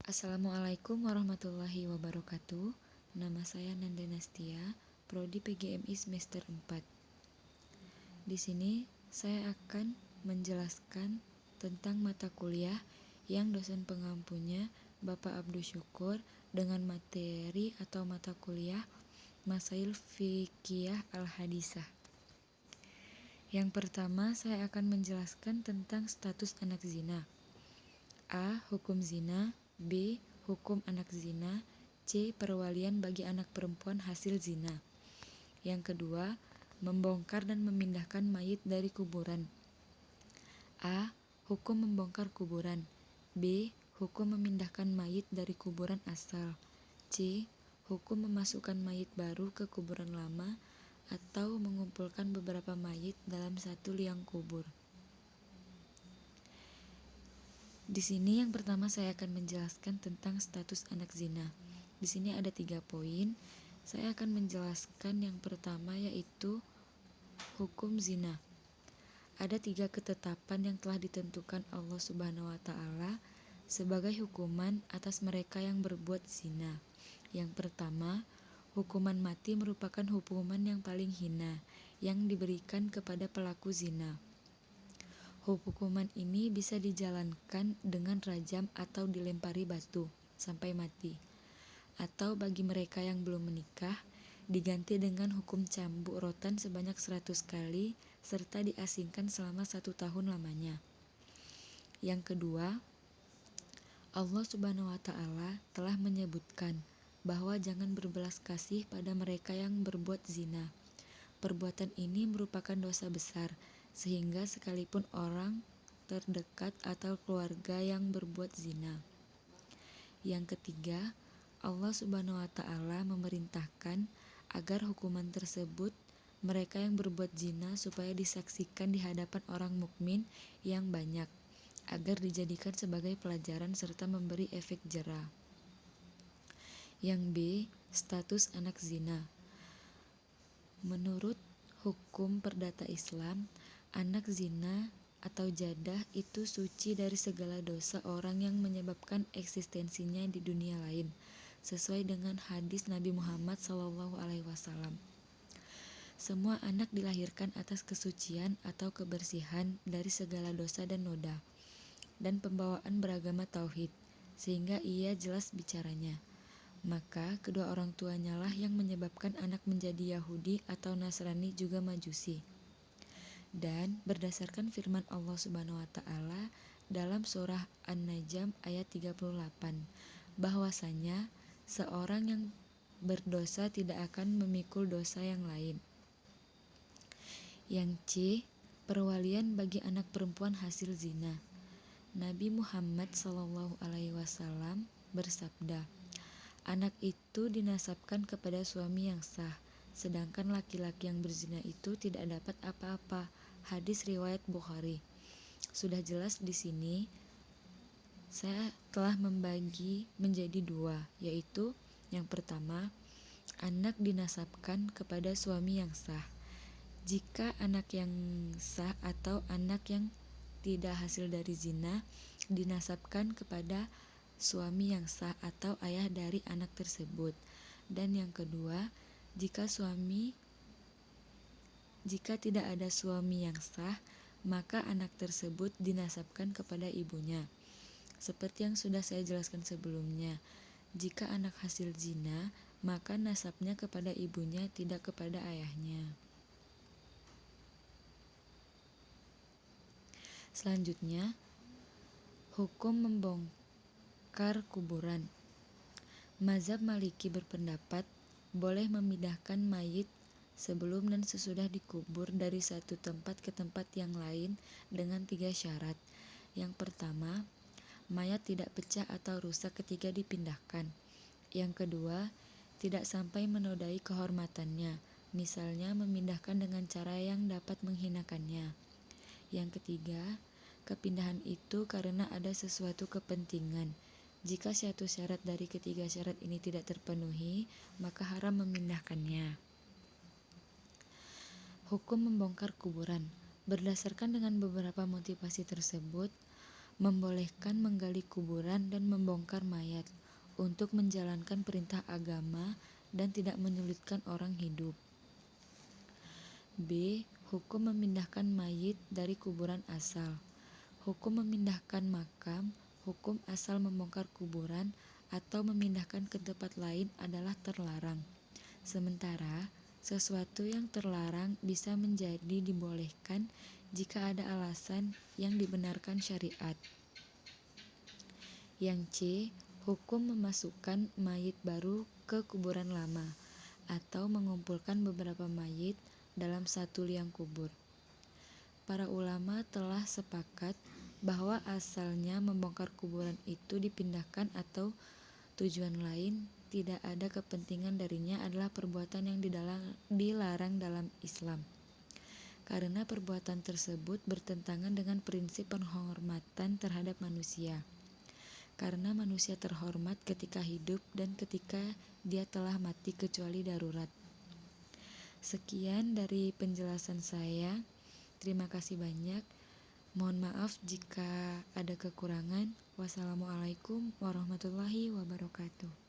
Assalamualaikum warahmatullahi wabarakatuh. Nama saya Nanda Nastia, Prodi PGMI semester 4. Di sini saya akan menjelaskan tentang mata kuliah yang dosen pengampunya Bapak Abdus Syukur dengan materi atau mata kuliah Masail Fiqhiyah Al-Hadisah. Yang pertama, saya akan menjelaskan tentang status anak zina. A. Hukum zina. B. Hukum anak zina. C. Perwalian bagi anak perempuan hasil zina. Yang kedua, membongkar dan memindahkan mayit dari kuburan. A. Hukum membongkar kuburan. B. Hukum memindahkan mayit dari kuburan asal. C. Hukum memasukkan mayit baru ke kuburan lama atau mengumpulkan beberapa mayit dalam satu liang kubur. Di sini yang pertama saya akan menjelaskan tentang status anak zina. Di sini ada 3 poin. Saya akan menjelaskan yang pertama yaitu hukum zina. Ada 3 ketetapan yang telah ditentukan Allah Subhanahu wa Ta'ala sebagai hukuman atas mereka yang berbuat zina. Yang pertama, hukuman mati merupakan hukuman yang paling hina yang diberikan kepada pelaku zina. Hukuman ini bisa dijalankan dengan rajam atau dilempari batu sampai mati. Atau bagi mereka yang belum menikah, diganti dengan hukum cambuk rotan sebanyak 100 kali serta diasingkan selama 1 tahun lamanya. Yang kedua, Allah Subhanahu wa Ta'ala telah menyebutkan bahwa jangan berbelas kasih pada mereka yang berbuat zina. Perbuatan ini merupakan dosa besar, sehingga sekalipun orang terdekat atau keluarga yang berbuat zina. Yang ketiga, Allah Subhanahu wa Ta'ala memerintahkan agar hukuman tersebut mereka yang berbuat zina supaya disaksikan di hadapan orang mukmin yang banyak, agar dijadikan sebagai pelajaran serta memberi efek jera. Yang B, status anak zina. Menurut hukum perdata Islam, anak zina atau jadah itu suci dari segala dosa orang yang menyebabkan eksistensinya di dunia lain, sesuai dengan hadis Nabi Muhammad SAW. Semua anak dilahirkan atas kesucian atau kebersihan dari segala dosa dan noda, dan pembawaan beragama tauhid, sehingga ia jelas bicaranya. Maka kedua orang tuanya lah yang menyebabkan anak menjadi Yahudi atau Nasrani juga Majusi. Dan berdasarkan firman Allah Subhanahu wa Ta'ala dalam surah An-Najm ayat 38, bahwasanya seorang yang berdosa tidak akan memikul dosa yang lain. Yang C, perwalian bagi anak perempuan hasil zina. Nabi Muhammad SAW bersabda, anak itu dinasabkan kepada suami yang sah, sedangkan laki-laki yang berzina itu tidak dapat apa-apa. Hadis riwayat Bukhari. Sudah jelas di sini saya telah membagi menjadi 2, yaitu yang pertama, anak dinasabkan kepada suami yang sah. Jika anak yang sah atau anak yang tidak hasil dari zina dinasabkan kepada suami yang sah atau ayah dari anak tersebut. Dan yang kedua, jika tidak ada suami yang sah, maka anak tersebut dinasabkan kepada ibunya. Seperti yang sudah saya jelaskan sebelumnya, jika anak hasil zina, maka nasabnya kepada ibunya, tidak kepada ayahnya. Selanjutnya, hukum membongkar kuburan. Mazhab Maliki berpendapat boleh memindahkan mayit sebelum dan sesudah dikubur dari satu tempat ke tempat yang lain dengan 3 syarat. Yang pertama, mayat tidak pecah atau rusak ketika dipindahkan. Yang kedua, tidak sampai menodai kehormatannya, misalnya memindahkan dengan cara yang dapat menghinakannya. Yang ketiga, kepindahan itu karena ada sesuatu kepentingan. Jika suatu syarat dari ketiga syarat ini tidak terpenuhi, maka haram memindahkannya. Hukum membongkar kuburan. Berdasarkan dengan beberapa motivasi tersebut, membolehkan menggali kuburan dan membongkar mayat untuk menjalankan perintah agama dan tidak menyulitkan orang hidup. B. Hukum memindahkan mayit dari kuburan asal. Hukum memindahkan makam, hukum asal membongkar kuburan atau memindahkan ke tempat lain adalah terlarang. Sementara, sesuatu yang terlarang bisa menjadi dibolehkan jika ada alasan yang dibenarkan syariat. Yang C. Hukum memasukkan mayit baru ke kuburan lama atau mengumpulkan beberapa mayit dalam satu liang kubur. Para ulama telah sepakat bahwa asalnya membongkar kuburan itu dipindahkan atau tujuan lain tidak ada kepentingan darinya adalah perbuatan yang dilarang dalam Islam. Karena perbuatan tersebut bertentangan dengan prinsip penghormatan terhadap manusia. Karena manusia terhormat ketika hidup dan ketika dia telah mati kecuali darurat. Sekian dari penjelasan saya. Terima kasih banyak. Mohon maaf jika ada kekurangan. Wassalamualaikum warahmatullahi wabarakatuh.